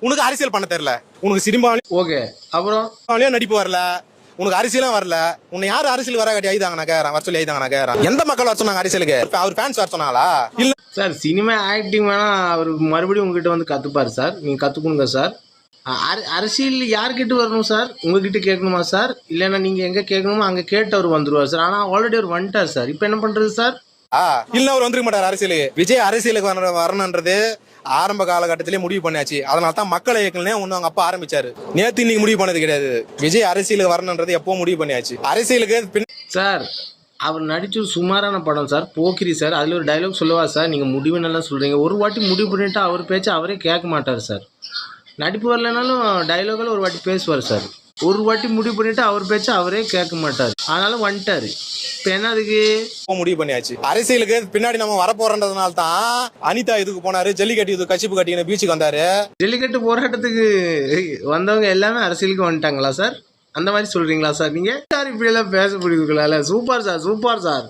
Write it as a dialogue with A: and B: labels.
A: உனக்கு அரசியல் பண்ண தெரியல, உனக்கு சினிமாவிலே
B: ஓகே, அப்புறம்
A: நடிப்பு வரல, உனக்கு அரசியலும் வரல. உன்னை யாரு அரசியல் வர கட்டி ஐதாங்க நான் கேக்குறேன், வர சொல்லி ஐதாங்க நான் கேக்குறேன். எந்த மக்கள் வர சொன்னாங்க அரசியலுக்கு? அவர் ஃபேன்ஸ் வர சொன்னாங்களா? இல்ல
B: சார், சினிமா ஆக்டிங் வேணா அவர் மறுபடியும் உங்ககிட்ட வந்து கற்றுப்பார் சார். நீங்கள் கற்றுக்கணுங்க சார். அரசியல் யார்கிட்ட வரணும் சார்? உங்ககிட்ட கேட்கணுமா சார்? இல்லைன்னா நீங்கள் எங்கே கேட்கணுமோ அங்கே கேட்டு அவர் வந்துடுவார் சார். ஆனால் ஆல்ரெடி அவர் வந்துட்டார் சார். இப்போ என்ன பண்ணுறது சார்?
A: இல்ல அவர் வந்துருக்க மாட்டார் அரசியலுக்கு. விஜய் அரசியலுக்கு வரணுன்றது ஆரம்ப காலகட்டத்திலே முடிவு பண்ணியாச்சு. அதனால தான் மக்கள் இயக்கம்னே ஒண்ணு அவங்க அப்பா ஆரம்பிச்சாரு. நேத்து இன்னைக்கு முடிவு பண்ணது கிடையாது. விஜய் அரசியலுக்கு வரணுன்றது எப்போ முடிவு பண்ணியாச்சு. அரசியலுக்கு
B: சார் அவர் நடிச்சு சுமாரான படம் சார், போக்கிரி சார். அதில் ஒரு டைலாக் சொல்லுவா சார், நீங்கள் முடிவு நல்லா சொல்கிறீங்க. ஒரு வாட்டி முடிவு பண்ணிட்டு அவர் பேச்சு அவரே கேட்க மாட்டார் சார். நடிப்பு வரலனாலும் டைலாகில் ஒரு வாட்டி பேசுவார் சார். ஒரு வாட்டி முடிவு பண்ணிட்டு அவர் பேச்சு அவரே கேட்க மாட்டார். அதனால வந்துட்டாரு. இப்போ என்ன அதுக்கு
A: முடிவு பண்ணியாச்சு. அரசியலுக்கு பின்னாடி நம்ம வரப்போறதுனால தான் அனிதா இதுக்கு போனாரு, ஜல்லிக்கட்டு இது கட்சிப்பு கட்டின பீச்சுக்கு வந்தாரு.
B: ஜல்லிக்கட்டு போராட்டத்துக்கு வந்தவங்க எல்லாமே அரசியலுக்கு வந்துட்டாங்களா சார்? அந்த மாதிரி சொல்றீங்களா சார்? நீங்க சார் இப்படி எல்லாம் பேச முடியுங்களா? Super sir, super sir.